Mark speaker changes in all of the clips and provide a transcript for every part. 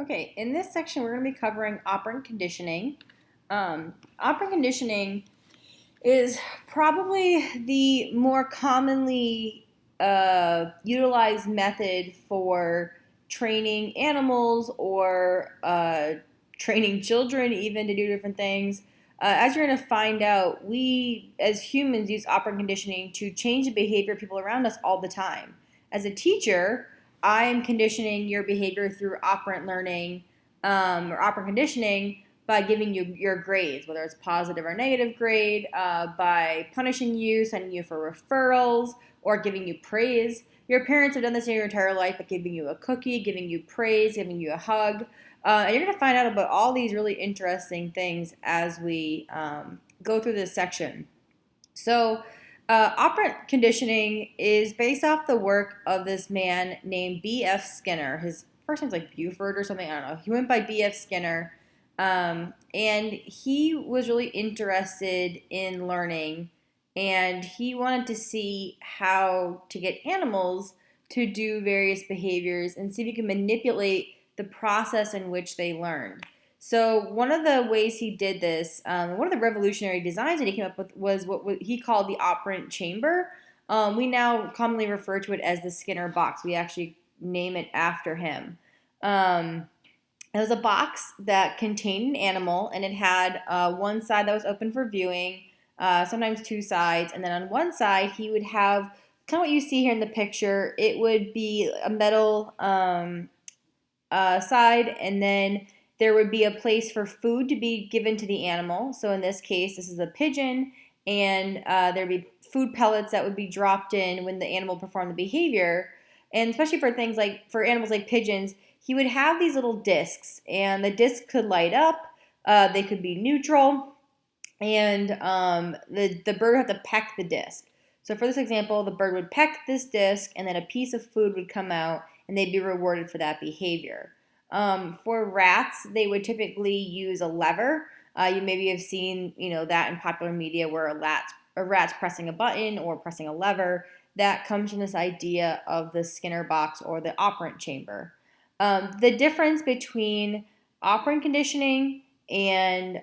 Speaker 1: Okay, in this section, we're going to be covering operant conditioning. Operant conditioning is probably the more commonly utilized method for training animals or training children even to do different things. As you're going to find out, we as humans use operant conditioning to change the behavior of people around us all the time. As a teacher, I am conditioning your behavior through operant learning or operant conditioning by giving you your grades, whether it's positive or negative grade, by punishing you, sending you for referrals, or giving you praise. Your parents have done this in your entire life by giving you a cookie, giving you praise, giving you a hug. And you're going to find out about all these really interesting things as we go through this section. So, operant conditioning is based off the work of this man named B.F. Skinner. His first name's like Buford or something, I don't know. He went by B.F. Skinner. And he was really interested in learning, and he wanted to see how to get animals to do various behaviors and see if he could manipulate the process in which they learned. So one of the ways he did this, one of the revolutionary designs that he came up with was what he called the operant chamber. We now commonly refer to it as the Skinner box. We actually name it after him. It was a box that contained an animal, and it had one side that was open for viewing, sometimes two sides, and then on one side he would have kind of what you see here in the picture. It would be a metal side, and then there would be a place for food to be given to the animal. So in this case, this is a pigeon, and there'd be food pellets that would be dropped in when the animal performed the behavior. And especially for things like, for animals like pigeons, he would have these little discs, and the discs could light up, they could be neutral, and the bird would have to peck the disc. So for this example, the bird would peck this disc, and then a piece of food would come out, and they'd be rewarded for that behavior. For rats, they would typically use a lever. You maybe have seen, that in popular media where a rat's pressing a button or pressing a lever. That comes from this idea of the Skinner box or the operant chamber. The difference between operant conditioning and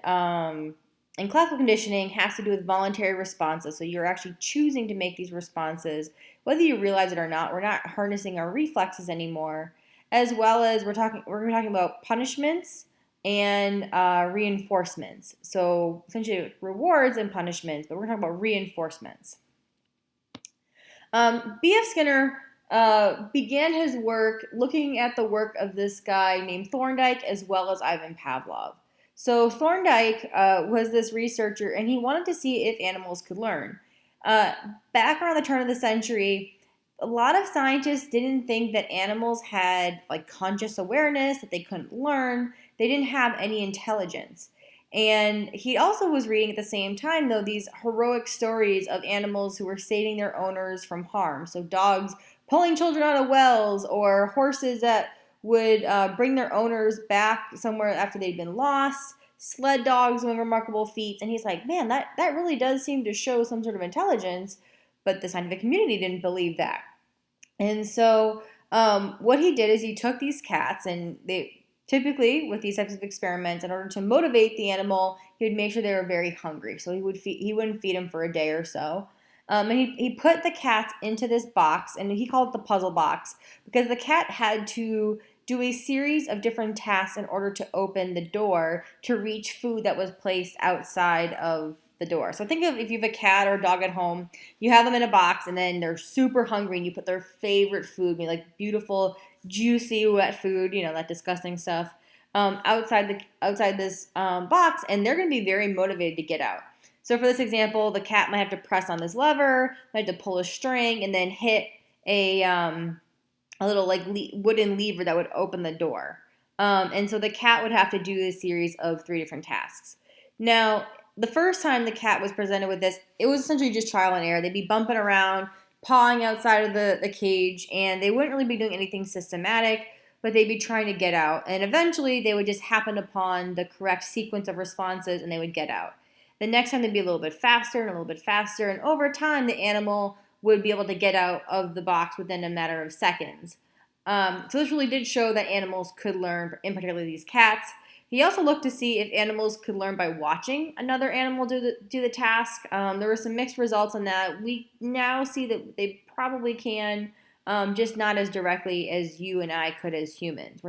Speaker 1: classical conditioning has to do with voluntary responses. So you're actually choosing to make these responses, whether you realize it or not. We're not harnessing our reflexes anymore, as well as we're talking about punishments and reinforcements. So essentially rewards and punishments, but we're talking about reinforcements. B.F. Skinner began his work looking at the work of this guy named Thorndike as well as Ivan Pavlov. So Thorndike was this researcher, and he wanted to see if animals could learn. Back around the turn of the century, a lot of scientists didn't think that animals had conscious awareness, that they couldn't learn. They didn't have any intelligence. And he also was reading at the same time, though, these heroic stories of animals who were saving their owners from harm. So dogs pulling children out of wells, or horses that would bring their owners back somewhere after they'd been lost, sled dogs doing remarkable feats. And he's like, man, that really does seem to show some sort of intelligence, but the scientific community didn't believe that. And so what he did is he took these cats, and they typically, with these types of experiments, in order to motivate the animal, he would make sure they were very hungry. So he wouldn't feed them for a day or so. And he put the cats into this box, and he called it the puzzle box, because the cat had to do a series of different tasks in order to open the door to reach food that was placed outside of the door. So think of if you have a cat or a dog at home, you have them in a box, and then they're super hungry, and you put their favorite food, maybe like beautiful, juicy, wet food, that disgusting stuff, outside this box, and they're going to be very motivated to get out. So for this example, the cat might have to press on this lever, might have to pull a string, and then hit a little wooden lever that would open the door. And so the cat would have to do a series of 3 different tasks. Now, the first time the cat was presented with this, it was essentially just trial and error. They'd be bumping around, pawing outside of the cage, and they wouldn't really be doing anything systematic, but they'd be trying to get out. And eventually, they would just happen upon the correct sequence of responses, and they would get out. The next time, they'd be a little bit faster and a little bit faster, and over time, the animal would be able to get out of the box within a matter of seconds. So this really did show that animals could learn, in particular these cats. He also looked to see if animals could learn by watching another animal do the task. There were some mixed results on that. We now see that they probably can, just not as directly as you and I could as humans.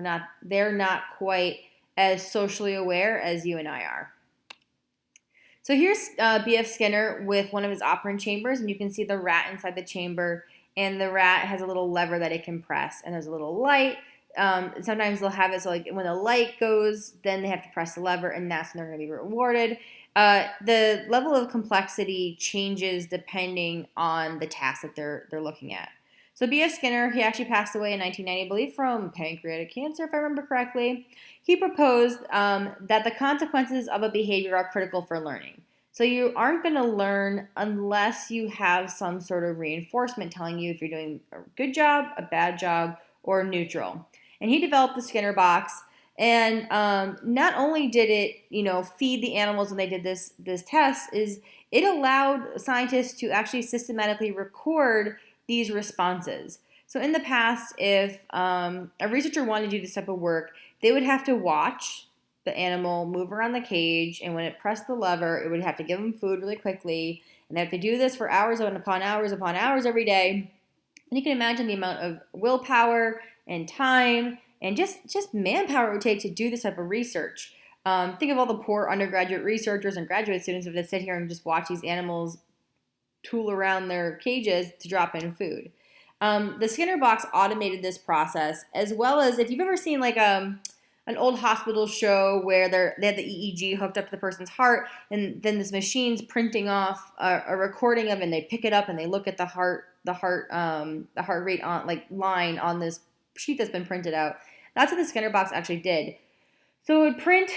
Speaker 1: They're not quite as socially aware as you and I are. So here's B.F. Skinner with one of his operant chambers, and you can see the rat inside the chamber, and the rat has a little lever that it can press, and there's a little light. Sometimes they'll have it so like when the light goes, then they have to press the lever, and that's when they're going to be rewarded. The level of complexity changes depending on the task that they're looking at. So B.F. Skinner, he actually passed away in 1990, I believe, from pancreatic cancer, if I remember correctly. He proposed that the consequences of a behavior are critical for learning. So you aren't going to learn unless you have some sort of reinforcement telling you if you're doing a good job, a bad job, or neutral. And he developed the Skinner box. And not only did it, feed the animals when they did this test, is it allowed scientists to actually systematically record these responses. So in the past, if a researcher wanted to do this type of work, they would have to watch the animal move around the cage, and when it pressed the lever, it would have to give them food really quickly, and they have to do this for hours upon hours every day. And you can imagine the amount of willpower and time and just manpower it would take to do this type of research. Think of all the poor undergraduate researchers and graduate students who have to sit here and just watch these animals tool around their cages to drop in food. The Skinner box automated this process, as well as if you've ever seen like an old hospital show where they had the EEG hooked up to the person's heart, and then this machine's printing off a recording of it, and they pick it up and they look at the heart rate on like line on this sheet that's been printed out. That's what the Skinner box actually did. So it would print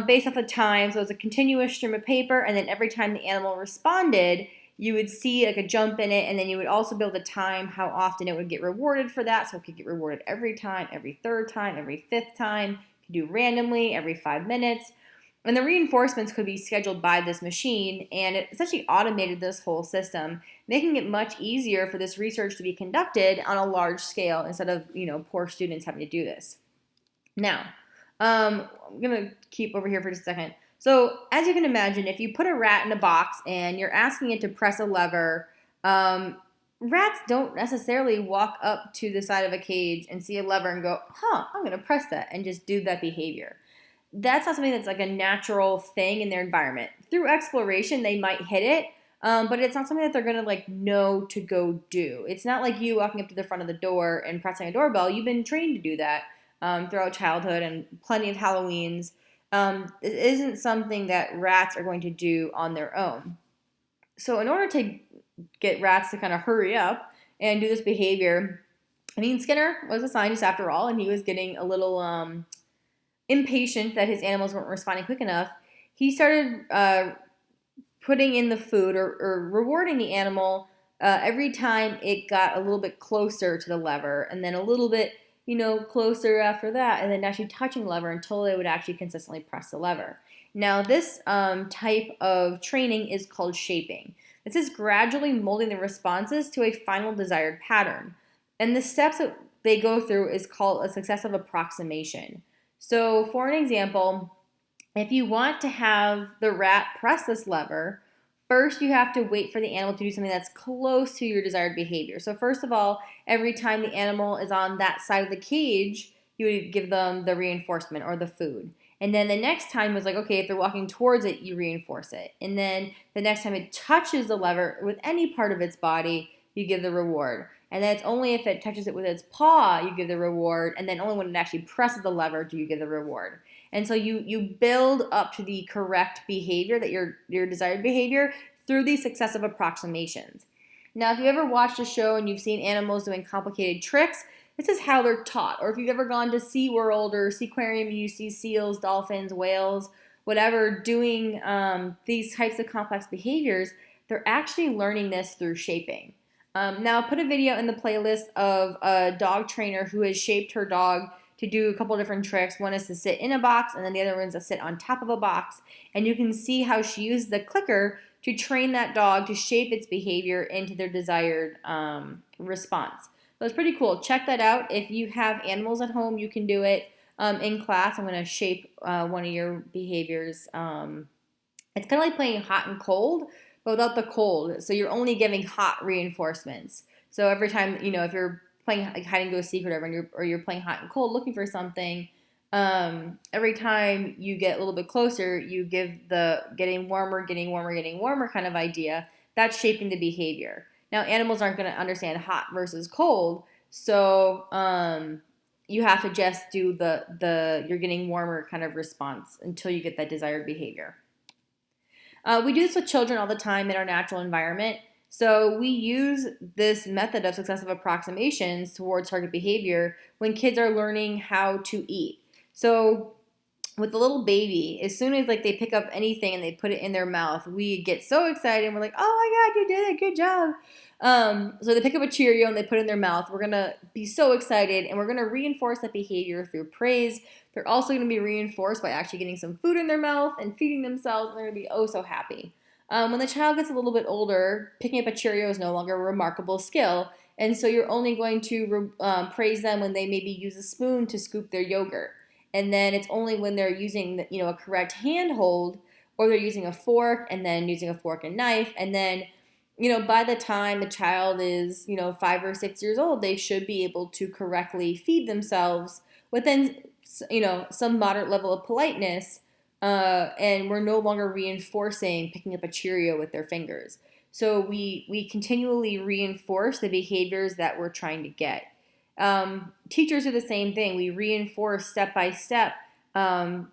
Speaker 1: based off the time, so it's a continuous stream of paper, and then every time the animal responded, you would see like a jump in it, and then you would also be able to time how often it would get rewarded for that. So it could get rewarded every time, every third time, every fifth time. You could do randomly every 5 minutes. And the reinforcements could be scheduled by this machine, and it essentially automated this whole system, making it much easier for this research to be conducted on a large scale instead of, poor students having to do this. Now, I'm going to keep over here for just a second. So as you can imagine, if you put a rat in a box and you're asking it to press a lever, rats don't necessarily walk up to the side of a cage and see a lever and go, I'm going to press that, and just do that behavior. That's not something that's like a natural thing in their environment. Through exploration, they might hit it, but it's not something that they're going to know to go do. It's not like you walking up to the front of the door and pressing a doorbell. You've been trained to do that throughout childhood and plenty of Halloweens. It isn't something that rats are going to do on their own. So in order to get rats to kind of hurry up and do this behavior, Skinner was a scientist after all, and he was getting a little impatient that his animals weren't responding quick enough. He started putting in the food or rewarding the animal every time it got a little bit closer to the lever, and then a little bit closer after that, and then actually touching the lever until they would actually consistently press the lever. Now, this type of training is called shaping. This is gradually molding the responses to a final desired pattern. And the steps that they go through is called a successive approximation. So, for an example, if you want to have the rat press this lever, first, you have to wait for the animal to do something that's close to your desired behavior. So first of all, every time the animal is on that side of the cage, you would give them the reinforcement or the food. And then the next time was like, okay, if they're walking towards it, you reinforce it. And then the next time it touches the lever with any part of its body, you give the reward. And then it's only if it touches it with its paw, you give the reward. And then only when it actually presses the lever do you give the reward. And so you build up to the correct behavior, that your desired behavior, through these successive approximations. Now, if you ever watched a show and you've seen animals doing complicated tricks, this is how they're taught. Or if you've ever gone to SeaWorld or Seaquarium and you see seals, dolphins, whales, whatever, doing these types of complex behaviors, they're actually learning this through shaping. Now, I'll put a video in the playlist of a dog trainer who has shaped her dog to do a couple different tricks. One is to sit in a box, and then the other one is to sit on top of a box. And you can see how she used the clicker to train that dog to shape its behavior into their desired response. So it's pretty cool. Check that out. If you have animals at home, you can do it in class. I'm going to shape one of your behaviors. It's kind of like playing hot and cold, but without the cold. So you're only giving hot reinforcements. So every time, if you're playing like hide and go seek or whatever, and you're playing hot and cold looking for something, every time you get a little bit closer, you give the getting warmer, getting warmer, getting warmer kind of idea. That's shaping the behavior. Now, animals aren't going to understand hot versus cold, so you have to just do the you're getting warmer kind of response until you get that desired behavior. We do this with children all the time in our natural environment. So we use this method of successive approximations towards target behavior when kids are learning how to eat. So with a little baby, as soon as like they pick up anything and they put it in their mouth, we get so excited and we're like, oh my God, you did it, good job. So they pick up a Cheerio and they put it in their mouth. We're going to be so excited and we're going to reinforce that behavior through praise. They're also going to be reinforced by actually getting some food in their mouth and feeding themselves, and they're going to be oh so happy. When the child gets a little bit older, picking up a Cheerio is no longer a remarkable skill, and so you're only going to praise them when they maybe use a spoon to scoop their yogurt. And then it's only when they're using a correct hand hold, or they're using a fork and then using a fork and knife, and then by the time the child is 5 or 6 years old, they should be able to correctly feed themselves within some moderate level of politeness, and we're no longer reinforcing picking up a Cheerio with their fingers. So we continually reinforce the behaviors that we're trying to get. Teachers do the same thing. We reinforce step by step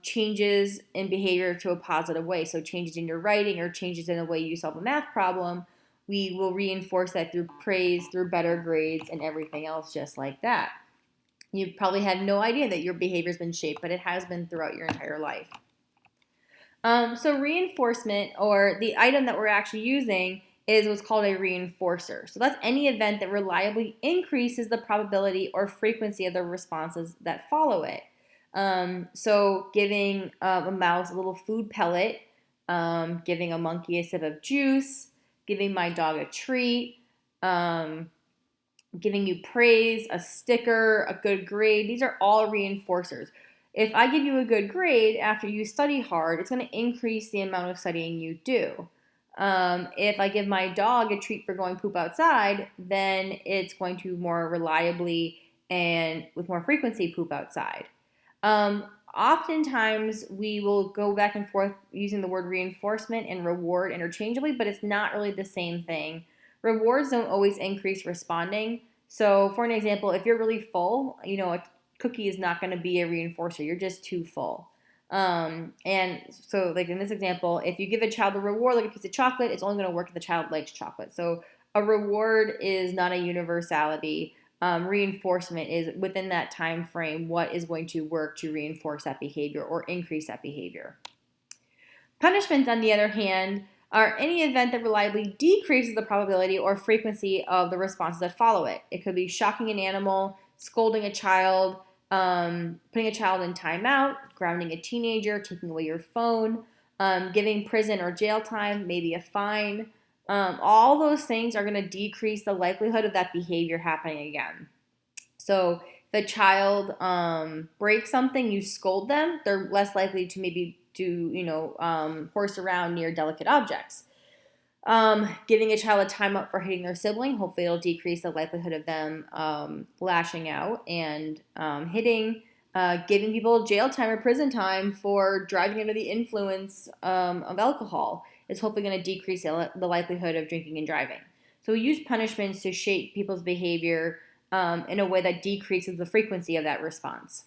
Speaker 1: changes in behavior to a positive way. So changes in your writing or changes in the way you solve a math problem, we will reinforce that through praise, through better grades, and everything else just like that. You probably had no idea that your behavior's been shaped, but it has been throughout your entire life. So reinforcement, or the item that we're actually using, is what's called a reinforcer. So that's any event that reliably increases the probability or frequency of the responses that follow it. So giving a mouse a little food pellet, giving a monkey a sip of juice, giving my dog a treat, giving you praise, a sticker, a good grade. These are all reinforcers. If I give you a good grade after you study hard, it's going to increase the amount of studying you do. If I give my dog a treat for going poop outside, then it's going to more reliably and with more frequency poop outside. Oftentimes, we will go back and forth using the word reinforcement and reward interchangeably, but it's not really the same thing. Rewards don't always increase responding. So, for an example, if you're really full, a cookie is not going to be a reinforcer. You're just too full. And so, like in this example, if you give a child a reward, like a piece of chocolate, it's only going to work if the child likes chocolate. So, a reward is not a universality. Reinforcement is within that time frame what is going to work to reinforce that behavior or increase that behavior. Punishments, on the other hand, are any event that reliably decreases the probability or frequency of the responses that follow it. It could be shocking an animal, scolding a child, putting a child in timeout, grounding a teenager, taking away your phone, giving prison or jail time, maybe a fine. All those things are going to decrease the likelihood of that behavior happening again. So if the child breaks something, you scold them, they're less likely to maybe horse around near delicate objects. Giving a child a timeout for hitting their sibling, hopefully it'll decrease the likelihood of them lashing out and hitting. Giving people jail time or prison time for driving under the influence of alcohol is hopefully going to decrease the likelihood of drinking and driving. So we use punishments to shape people's behavior in a way that decreases the frequency of that response.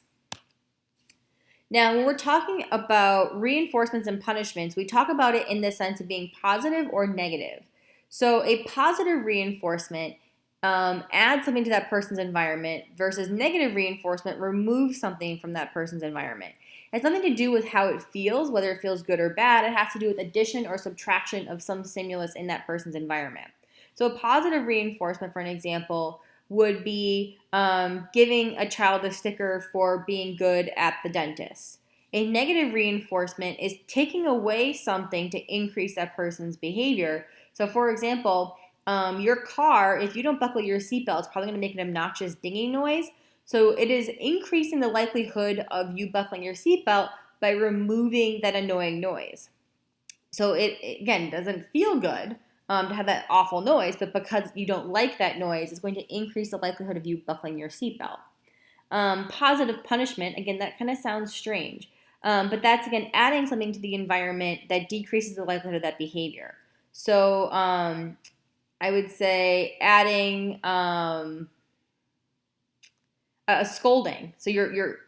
Speaker 1: Now, when we're talking about reinforcements and punishments, we talk about it in the sense of being positive or negative. So a positive reinforcement adds something to that person's environment versus negative reinforcement removes something from that person's environment. It has nothing to do with how it feels, whether it feels good or bad. It has to do with addition or subtraction of some stimulus in that person's environment. So a positive reinforcement, for an example, would be giving a child a sticker for being good at the dentist. A negative reinforcement is taking away something to increase that person's behavior. So for example, Your car, if you don't buckle your seatbelt, it's probably going to make an obnoxious dinging noise. So it is increasing the likelihood of you buckling your seatbelt by removing that annoying noise. So it again doesn't feel good to have that awful noise, but because you don't like that noise, it's going to increase the likelihood of you buckling your seatbelt. Positive punishment, again, that kind of sounds strange, but that's again adding something to the environment that decreases the likelihood of that behavior. So I would say adding a scolding. So you're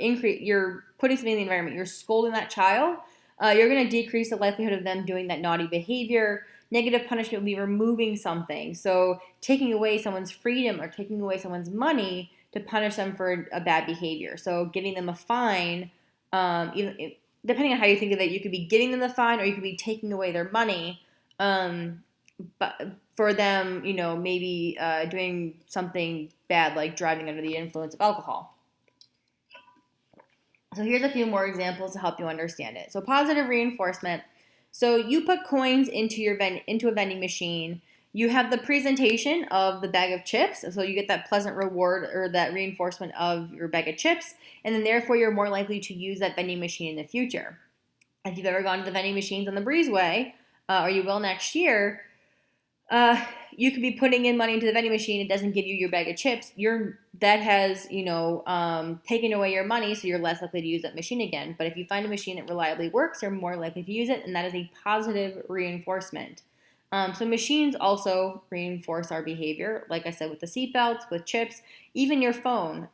Speaker 1: putting something in the environment. You're scolding that child. You're going to decrease the likelihood of them doing that naughty behavior. Negative punishment would be removing something. So taking away someone's freedom or taking away someone's money to punish them for a bad behavior. So giving them a fine, depending on how you think of it, you could be giving them the fine or you could be taking away their money. But for them, maybe doing something bad like driving under the influence of alcohol. So here's a few more examples to help you understand it. So positive reinforcement. So you put coins into a vending machine. You have the presentation of the bag of chips, so you get that pleasant reward or that reinforcement of your bag of chips, and then therefore you're more likely to use that vending machine in the future. If you've ever gone to the vending machines on the breezeway, or you will next year, you could be putting in money into the vending machine. It doesn't give you your bag of chips. That has taken away your money, so you're less likely to use that machine again. But if you find a machine that reliably works, you're more likely to use it, and that is a positive reinforcement. So machines also reinforce our behavior, like I said, with the seatbelts, with chips, even your phone,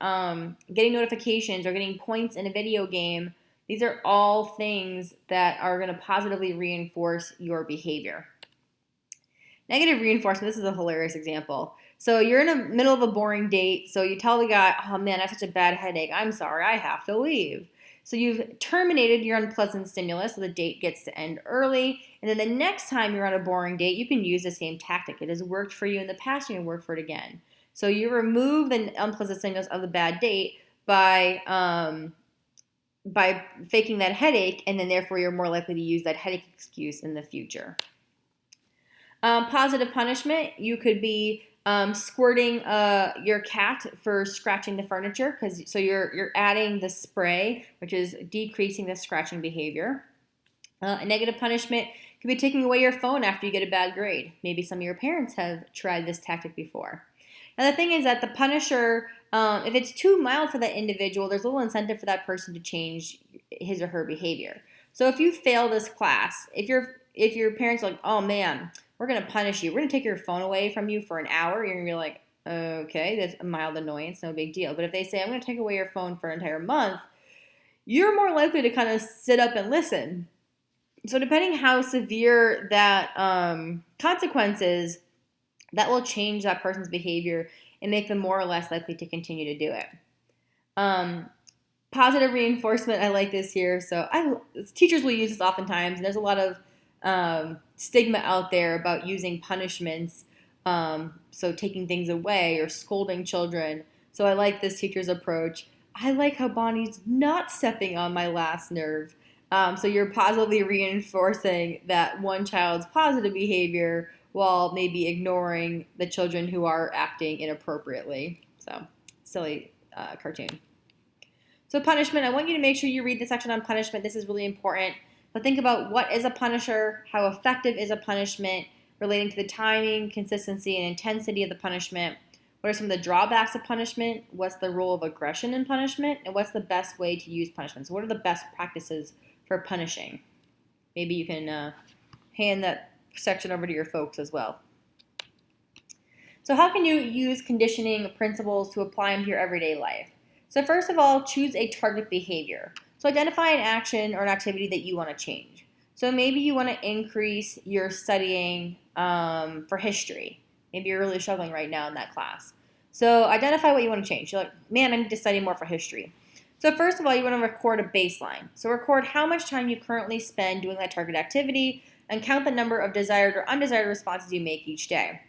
Speaker 1: getting notifications or getting points in a video game. These are all things that are going to positively reinforce your behavior. Negative reinforcement, this is a hilarious example. So you're in the middle of a boring date, so you tell the guy, oh man, I have such a bad headache, I'm sorry, I have to leave. So you've terminated your unpleasant stimulus, so the date gets to end early, and then the next time you're on a boring date, you can use the same tactic. It has worked for you in the past, you can work for it again. So you remove the unpleasant stimulus of the bad date by faking that headache, and then therefore you're more likely to use that headache excuse in the future. Positive punishment, you could be squirting your cat for scratching the furniture, so you're adding the spray, which is decreasing the scratching behavior. A negative punishment could be taking away your phone after you get a bad grade. Maybe some of your parents have tried this tactic before. Now the thing is that the punisher, if it's too mild for that individual, there's little incentive for that person to change his or her behavior. So if you fail this class, if your parents are like, oh man, we're going to punish you, we're going to take your phone away from you for an hour, you're going to be like, okay, that's a mild annoyance, no big deal. But if they say, I'm going to take away your phone for an entire month, you're more likely to kind of sit up and listen. So depending how severe that consequence is, that will change that person's behavior and make them more or less likely to continue to do it. Positive reinforcement, I like this here. So teachers will use this oftentimes, and there's a lot of stigma out there about using punishments, so taking things away or scolding children. So I like this teacher's approach. I like how Bonnie's not stepping on my last nerve. So you're positively reinforcing that one child's positive behavior while maybe ignoring the children who are acting inappropriately. So silly cartoon. So punishment, I want you to make sure you read the section on punishment. This is really important. But think about what is a punisher, how effective is a punishment, relating to the timing, consistency, and intensity of the punishment. What are some of the drawbacks of punishment? What's the role of aggression in punishment? And what's the best way to use punishment? So what are the best practices for punishing? Maybe you can hand that section over to your folks as well. So how can you use conditioning principles to apply them to your everyday life? So first of all, choose a target behavior. So identify an action or an activity that you want to change. So maybe you want to increase your studying for history. Maybe you're really struggling right now in that class. So identify what you want to change. You're like, man, I need to study more for history. So first of all, you want to record a baseline. So record how much time you currently spend doing that target activity and count the number of desired or undesired responses you make each day.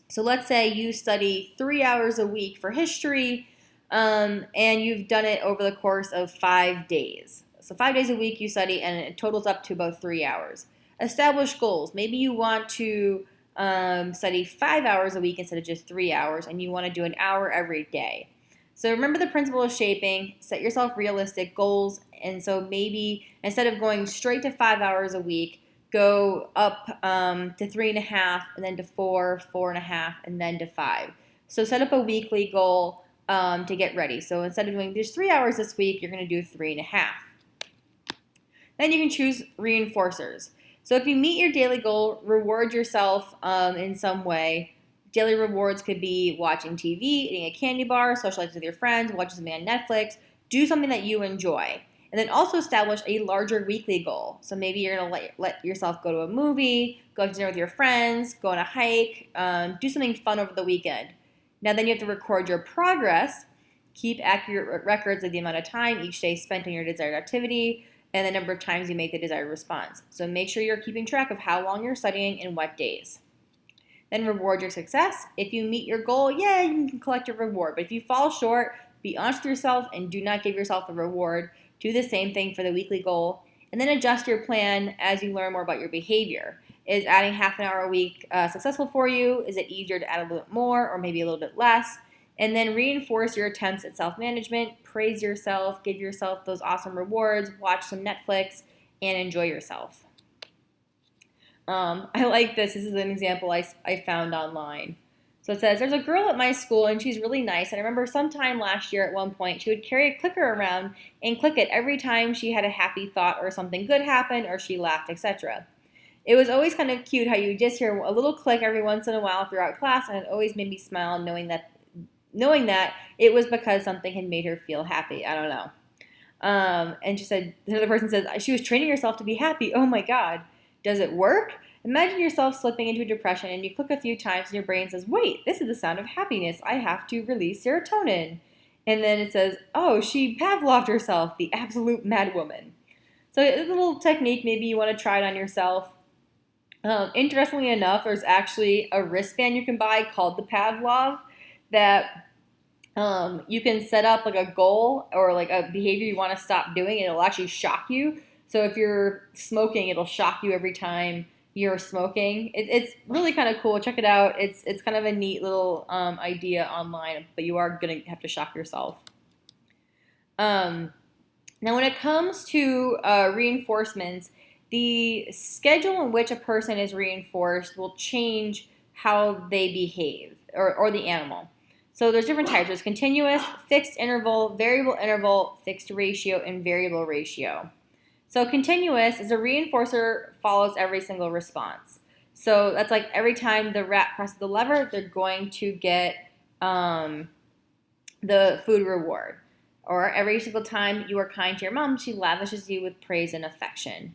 Speaker 1: So let's say you study 3 hours a week for history, and you've done it over the course of 5 days. So 5 days a week you study, and it totals up to about 3 hours. Establish goals. Maybe you want to study 5 hours a week instead of just 3 hours, and you want to do an hour every day. So remember the principle of shaping, set yourself realistic goals, and so maybe instead of going straight to 5 hours a week, go up to 3.5, and then to 4, 4.5, and then to 5. So set up a weekly goal to get ready. So instead of doing just 3 hours this week, you're going to do 3.5. Then you can choose reinforcers. So if you meet your daily goal, reward yourself in some way. Daily rewards could be watching TV, eating a candy bar, socializing with your friends, watching something on Netflix. Do something that you enjoy. And then also establish a larger weekly goal. So maybe you're going to let yourself go to a movie, go to dinner with your friends, go on a hike, do something fun over the weekend. Now then you have to record your progress, keep accurate records of the amount of time each day spent on your desired activity, and the number of times you make the desired response. So make sure you're keeping track of how long you're studying and what days. Then reward your success. If you meet your goal, yeah, you can collect your reward. But if you fall short, be honest with yourself and do not give yourself a reward. Do the same thing for the weekly goal. And then adjust your plan as you learn more about your behavior. Is adding half an hour a week successful for you? Is it easier to add a little bit more or maybe a little bit less? And then reinforce your attempts at self-management. Praise yourself. Give yourself those awesome rewards. Watch some Netflix and enjoy yourself. I like this. This is an example I found online. So it says, there's a girl at my school and she's really nice. And I remember sometime last year at one point, she would carry a clicker around and click it every time she had a happy thought or something good happened or she laughed, etc. It was always kind of cute how you just hear a little click every once in a while throughout class, and it always made me smile knowing that it was because something had made her feel happy. I don't know. And she said, another person says, she was training herself to be happy. Oh my God. Does it work? Imagine yourself slipping into a depression and you click a few times and your brain says, wait, this is the sound of happiness. I have to release serotonin. And then it says, oh, she Pavloved herself, the absolute mad woman. So it's a little technique. Maybe you want to try it on yourself. Interestingly enough, there's actually a wristband you can buy called the Pavlov that you can set up like a goal or like a behavior you want to stop doing, and it'll actually shock you. So if you're smoking, it'll shock you every time you're smoking. It's really kind of cool. Check it out. It's kind of a neat little idea online, but you are going to have to shock yourself. Now, when it comes to reinforcements, the schedule in which a person is reinforced will change how they behave or the animal. So there's different types. There's continuous, fixed interval, fixed ratio, and variable ratio. So continuous is a reinforcer follows every single response. So that's like every time the rat presses the lever, they're going to get the food reward. Or every single time you are kind to your mom, she lavishes you with praise and affection.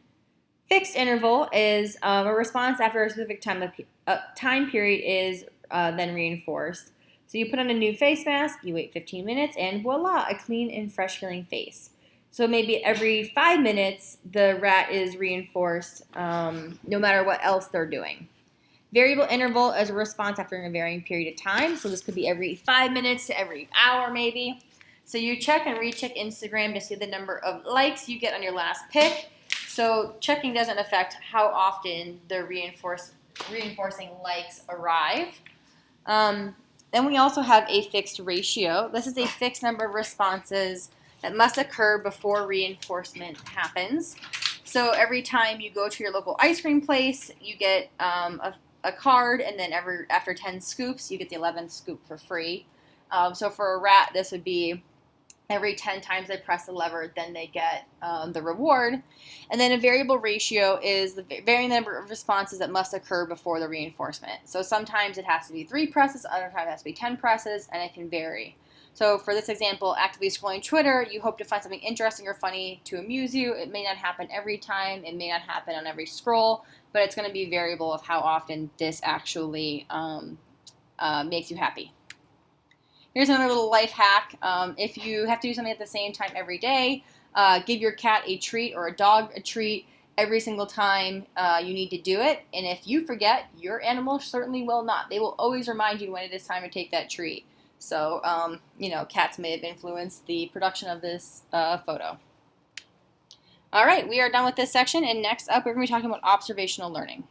Speaker 1: Fixed interval is a response after a specific time period is then reinforced. So you put on a new face mask, you wait 15 minutes, and voila, a clean and fresh feeling face. So maybe every 5 minutes, the rat is reinforced no matter what else they're doing. Variable interval is a response after a varying period of time. So this could be every 5 minutes to every hour maybe. So you check and recheck Instagram to see the number of likes you get on your last pic. So checking doesn't affect how often the reinforcing likes arrive. Then we also have a fixed ratio. This is a fixed number of responses that must occur before reinforcement happens. So every time you go to your local ice cream place, you get a card, and then after 10 scoops, you get the 11th scoop for free. So for a rat, this would be every 10 times they press the lever, then they get the reward. And then a variable ratio is the varying number of responses that must occur before the reinforcement. So sometimes it has to be 3 presses, other times it has to be 10 presses, and it can vary. So for this example, actively scrolling Twitter, you hope to find something interesting or funny to amuse you. It may not happen every time. It may not happen on every scroll, but it's going to be variable of how often this actually makes you happy. Here's another little life hack. If you have to do something at the same time every day, give your cat a treat or a dog a treat every single time you need to do it. And if you forget, your animal certainly will not. They will always remind you when it is time to take that treat. So, cats may have influenced the production of this photo. All right, we are done with this section, and next up we're going to be talking about observational learning.